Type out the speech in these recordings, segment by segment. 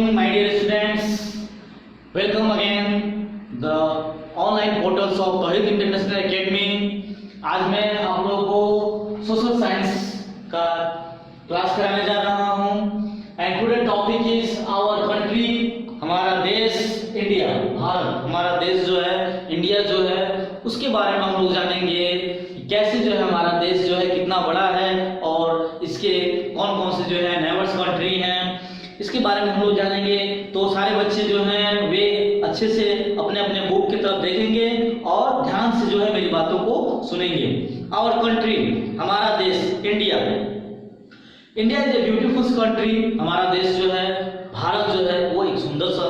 morning, my dear students. Welcome again the online portals of Tauheed international academy. आज मैं आप लोगों को सोशल साइंस का क्लास कराने जा रहा हूँ। And today topic is our country, हमारा देश इंडिया, भारत, हमारा देश जो है इंडिया जो है उसके बारे में हम लोग जानेंगे। कैसे जो है हमारा देश जो है कितना बड़ा है और इसके कौन कौन से जो है नेबर्स कंट्री हैं, इसके बारे में हम लोग जानेंगे। तो सारे बच्चे जो हैं वे अच्छे से अपने अपने बुक की तरफ देखेंगे और ध्यान से जो है मेरी बातों को सुनेंगे। आवर कंट्री, हमारा देश India. India is a beautiful country. हमारा देश जो है भारत जो है वो एक सुंदर सा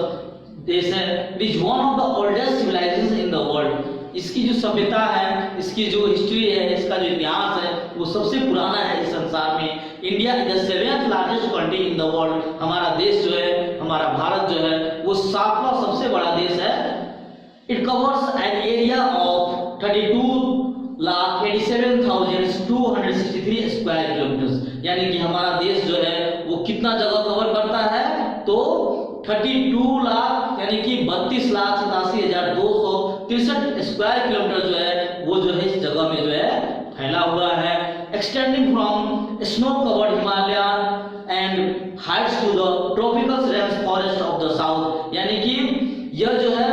देश है। It is one of the oldest civilization in the world. इसकी जो सभ्यता है, इसकी जो हिस्ट्री है, इसका जो इतिहास है वो सबसे पुराना है इस संसार में। India is the seventh largest country in the world. हमारा देश जो है, हमारा भारत जो है वो 7वां सबसे बड़ा देश है। It covers an area of 32,87,263 square kilometre. यानी कि हमारा देश जो है वो कितना जगह कवर करता है, तो 32 लाख यानी कि 32,87,263 स्क्वायर किलोमीटर जो है वो जो है इस जगह में जो है फैला हुआ है। Extending from snow covered Himalaya and heights to the tropical rain forest of the south. यानी कि यह जो है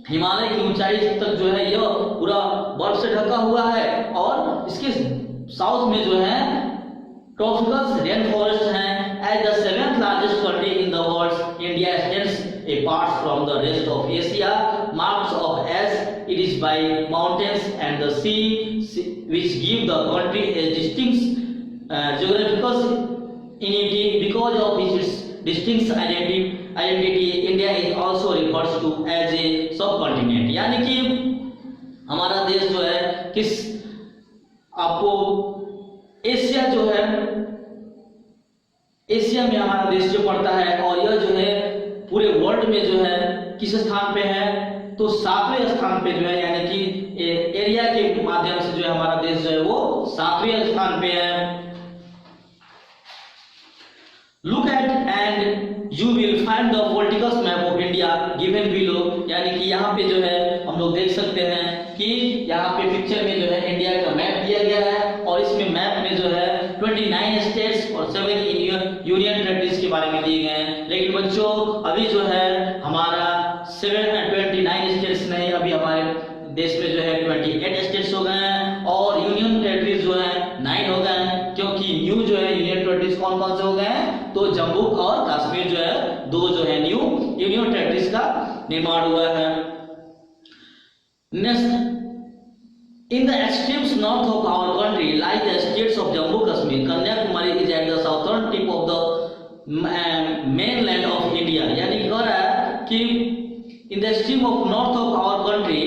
हिमालय की ऊंचाई तक जो है यह पूरा बर्फ से ढका हुआ है और इसके साउथ में जो है ट्रॉपिकल रेन फॉरेस्ट हैं। As the seventh largest country in the world, India stands apart from the rest of Asia, marked off as it is by mountains and the sea, which give the country a distinct geographical unity. Because of its distinct identity, India is also referred to as a subcontinent. यानी कि हमारा देश जो है किस आपको Asia जो है, एशिया में हमारा देश जो पड़ता है और यह जो है पूरे वर्ल्ड में जो है किस स्थान पे है, तो 7वें स्थान पे जो है। यानी कि एरिया के माध्यम से जो है हमारा देश जो है वो 7वें स्थान पे है। Look at and you will find the political map of India given below. यानी कि यहाँ पे जो है हम लोग देख सकते हैं कि यहाँ पे पिक्चर में जो है इंडिया का मैप दिया गया है और इसमें मैप में जो है 29 स्टेट्स और 7 यूनियन टेरिटरीज के बारे में दिए गए हैं। लेकिन बच्चों अभी जो है हमारा 29 स्टेट्स नहीं, अभी हमारे देश में जो है 28 स्टेट्स हो गए हैं और यूनियन टेरिटरीज जो है 9 हो गए हैं। क्योंकि न्यू जो है यूनियन टेरिटरीज कौन कौन से हो गए हैं, तो जम्मू और कश्मीर जो है 2 जो है न्यू यूनियन टेरिटरीज का निर्माण हुआ है। Next, in the extremes north of our country lie the states of Jammu Kashmir. Kanyakumari is at the southern tip of the mainland of India. यानी कह रहा है कि in the extreme of north of our country,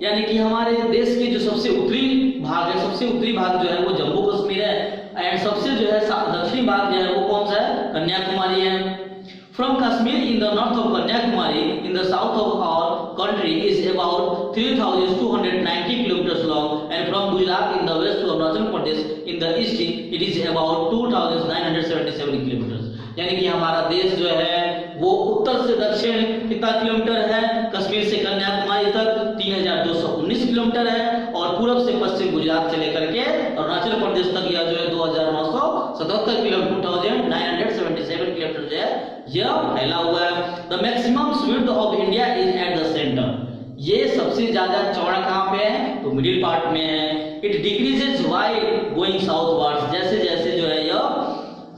यानी कि हमारे देश के जो सबसे उत्तरी भाग है, सबसे उत्तरी भाग जो है वो जम्मू कश्मीर है एंड सबसे जो है दक्षिणी भाग जो है वो कौन सा है, कन्याकुमारी है। From Kashmir in the north of Kanyakumari in the south of our country is about 3,290 kilometers long, and from Gujarat in the west to Arunachal Pradesh in the east it is about 2,977 kilometers. यानी कि हमारा देश जो है वो उत्तर से दक्षिण कितना किलोमीटर है, कश्मीर से कन्याकुमारी तक 3,219 किलोमीटर है और पूरब से पश्चिम गुजरात से लेकर के अरुणाचल प्रदेश तक यह जो है 2,977 किलोमीटर 2,977 किलोमीटर जो है यह फैला हुआ है। The maximum width of India is at the centre. ये सबसे ज्यादा चौड़ा कहाँ पे है, तो मिडिल पार्ट में है। It decreases while going southwards. जैसे जैसे जो है यह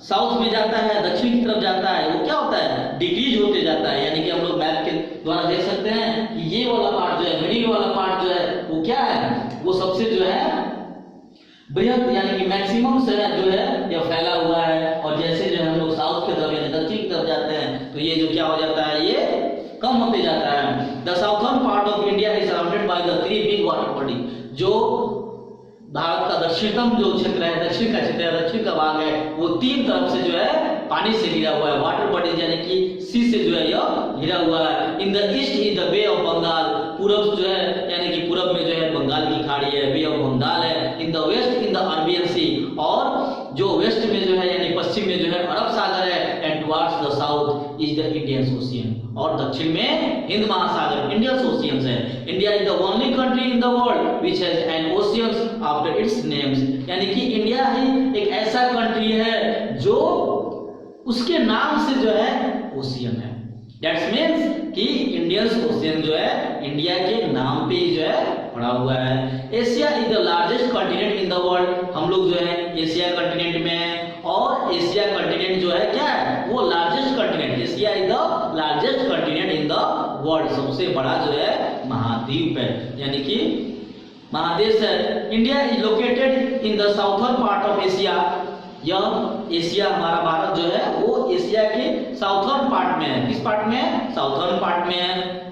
साउथ में जाता है, दक्षिण की तरफ जाता है, वो क्या होता है, डिक्रीज होते जाता है। यानी कि हम लोग मैप के द्वारा देख सकते हैं कि ये वाला पार्ट जो है, मिडिल वाला पार्ट जो है वो क्या है, वो सबसे जो है बृहद यानी कि मैक्सिमम से जो है यह फैला हुआ है। और जैसे जो है हम लोग साउथ की तरफ यानी दक्षिण की तरफ जाते हैं तो ये जो क्या हो जाता है, ये कम होते जाता है। The southern part of India is surrounded by the 3 big water body. जो भारत का दक्षिणतम जो क्षेत्र है, दक्षिण का क्षेत्र है, दक्षिण का भाग है, वो 3 तरफ से जो है पानी से घिरा हुआ है। वाटर बॉडीज यानी कि सी से जो है यह घिरा हुआ है। In the east is the bay of Bengal. पूरब जो है यानी कि पूरब में जो है बंगाल की खाड़ी है, बे ऑफ बंगाल है। In the west in the Arabian sea, और जो वेस्ट में जो है यानी पश्चिम में जो है अरब सागर है। And towards the south is the Indian ocean, और दक्षिण में हिंद महासागर इंडियन ओशियन है। India is the only country in the world which has an ocean after it's names, यानी कि इंडिया ही एक ऐसा कंट्री है जो उसके नाम से जो है ओशियन है। दैट्स मीन्स कि इंडियन ओशियन जो है इंडिया के नाम पे ही जो है पड़ा हुआ है। Asia is the largest continent in the world, हम लोग जो है एशिया कॉन्टिनेंट में हैं, और एशिया कॉन्टिनेंट जो है क्या है, वो largest continent, Asia is the largest continent in the world, सबसे बड़ा जो है महाद्वीप है, यानी कि महादेश है। India is located in the southern part of Asia, यह एशिया हमारा भारत जो है वो एशिया के साउथर्न पार्ट में है। किस पार्ट में है? साउथर्न पार्ट में है।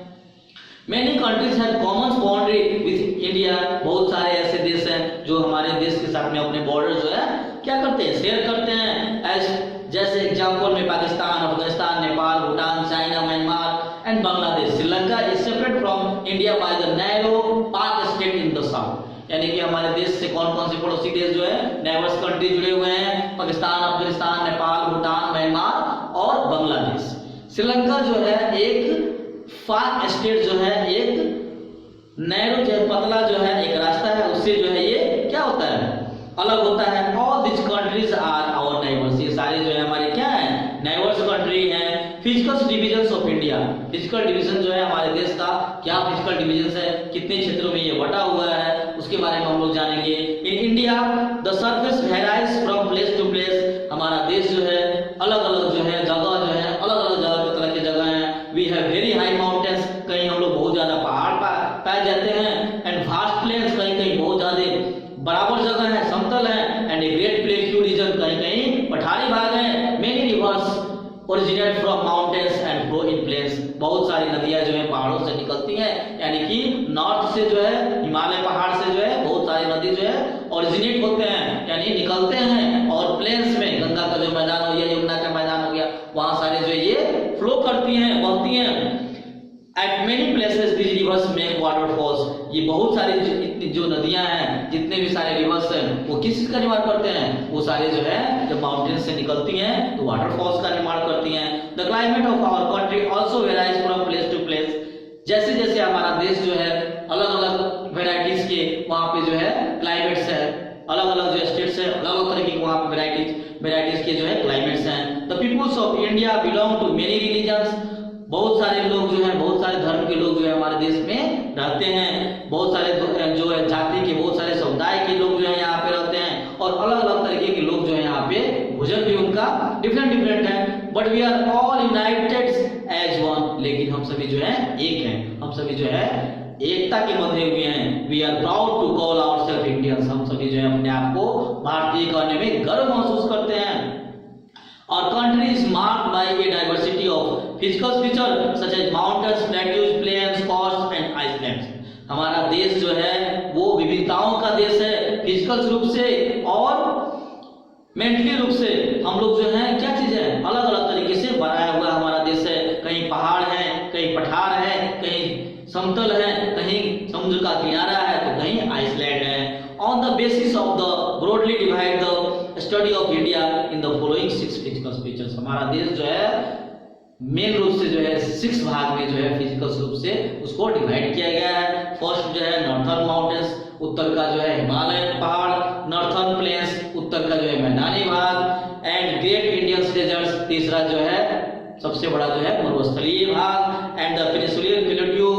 Many countries have common boundary with India, बहुत सारे ऐसे देश हैं जो हमारे देश के साथ में अपने बॉर्डर जो है क्या करते हैं, शेयर करते हैं। जैसे एग्जाम्पल में Pakistan, Afghanistan, Nepal, Bhutan, China, Myanmar and Bangladesh. Sri Lanka is separate from India by the narrow पाक स्टेट इन द साउथ, यानी कि हमारे देश से कौन कौन से पड़ोसी देश जो है नेबर्स कंट्री जुड़े हुए हैं, पाकिस्तान, अफगानिस्तान, नेपाल, भूटान, म्यांमार और बांग्लादेश। श्रीलंका जो है एक पाक स्टेट जो है एक नैरो जो पतला जो है एक रास्ता है, उससे जो है ये क्या होता है, अलग होता है। All this countries are our neighbours, ये सारे जो है हमारे क्या है, नेबर्स कंट्री हैं। Physical divisions of India, physical division जो है हमारे देश का क्या फिजिकल डिविजन है, कितने क्षेत्रों में ये बटा हुआ है, उसके बारे में हम लोग जानेंगे। In India the surface varies from place to place, हमारा देश जो है अलग अलग जो है जगह जो है अलग अलग जगह तरह की जगह है। We have very high mountains, कहीं हम लोग बहुत ज्यादा पहाड़ पाए जाते हैं, एंड वास्ट प्लेन्स, कहीं कहीं बहुत ज्यादा बराबर जगह है, समतल है, and a great plateau region, कहीं कहीं पठारी भाग है। Many rivers originate from mountains and flow in plains, बहुत सारी नदियां जो है पहाड़ों से निकलती हैं, यानी कि नॉर्थ से जो है हिमालय पहाड़ से जो है बहुत सारी नदी जो है ओरिजिनेट होते हैं, यानी निकलते हैं, और प्लेन्स में गंगा का जो मैदान हो गया, यमुना का मैदान हो गया, वहां सारे जो ये फ्लो करती हैं, बहती हैं। At many places these rivers make waterfalls, ये बहुत सारी जो नदियां हैं, जितने भी सारे रिवर्स हैं, वो किस चीज का निर्माण करते हैं, वो सारे जो है जब माउंटेन से निकलती हैं तो वाटरफॉल्स का निर्माण करती हैं। The climate of our country also varies from place to place, जैसे जैसे हमारा देश जो है अलग अलग वेराइटीज के वहाँ पे जो है क्लाइमेट्स है, अलग अलग जो स्टेट्स है अलग अलग तरह की वहाँ पे वेराइटीज के जो है क्लाइमेट्स हैं। The peoples of India belong to many religions, बहुत सारे लोग जो हैं, बहुत सारे धर्म के लोग जो है हमारे देश में रहते हैं, बहुत सारे जो है जाति के, बहुत सारे समुदाय के लोग जो है यहाँ पे रहते हैं, और अलग अलग तरीके के लोग जो है यहाँ पे भोजन भी उनका डिफरेंट है। But we are all united as one, लेकिन हम सभी जो है एक हैं, हम सभी जो है एकता के बंधे हुए हैं। We are proud to call ourselves Indians, हम सभी जो है अपने आप को भारतीय कहने में गर्व महसूस करते हैं। Our country is marked by a diversity of physical features such as mountains, plateaus, plains, coasts and icelands. हमारा देश जो है वो विविधताओं का देश है, फिजिकल रूप से और मेंटली रूप से। हम लोग जो है क्या चीज है, अलग अलग तरीके से बनाया हुआ हमारा देश है। कहीं पहाड़ है, कहीं पठार है, कहीं समतल है, कहीं समुद्र का किनारा है, तो कहीं आइसलैंड है। On the basis of the broadly divide the study of India in the following 6 physical features, हमारा देश जो है मेन रूप से जो है 6 भाग में जो है फिजिकल रूप से उसको डिवाइड किया गया है। फर्स्ट जो है नॉर्थर्न माउंटेन्स, उत्तर का जो है हिमालय पहाड़, नॉर्थर्न प्लेन्स, उत्तर का जो है मैदानी भाग, एंड ग्रेट इंडियन डेजर्ट्स, तीसरा जो है सबसे बड़ा जो है मरुस्थलीय भाग, एंड द पेनिनसुलर प्लेट्यू,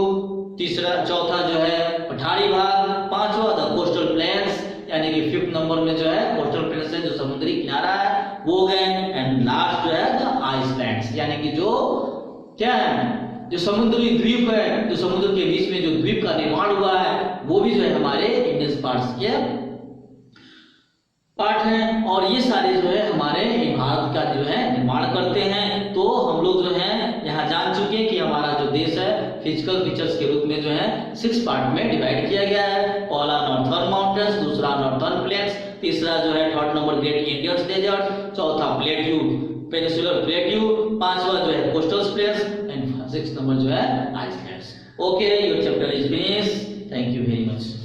चौथा जो है पठारी भाग, पांचवा द कोस्टल प्लेन्स, यानी कि 5th नंबर में जो है कोस्टल प्लेन्स है, जो समुद्री किनारा है वो गए, एंड लास्ट जो है द आइसलैंड्स, यानी कि जो क्या है, जो समुद्री द्वीप है, जो समुद्र के बीच में जो द्वीप का निर्माण हुआ है, वो भी जो है हमारे इंडियन पार्ट्स के पार्ट हैं, और ये सारे जो है हमारे भारत का जो है निर्माण करते हैं। तो हम लोग जो है यहाँ जान चुके हैं कि हमारा जो देश है फिजिकल फीचर्स के रूप में जो है 6 पार्ट में डिवाइड किया गया है। पहला नॉर्थर्न माउंटेन्स, दूसरा नॉर्थर्न प्लेन्स, तीसरा जो है 3rd number great Indian desert, चौथा प्लेट्यू पेनिनसुलर प्लेट्यू, पांचवा जो है coastal planes, and 6th number जो है islands. Okay, your chapter is finished. Thank you very much.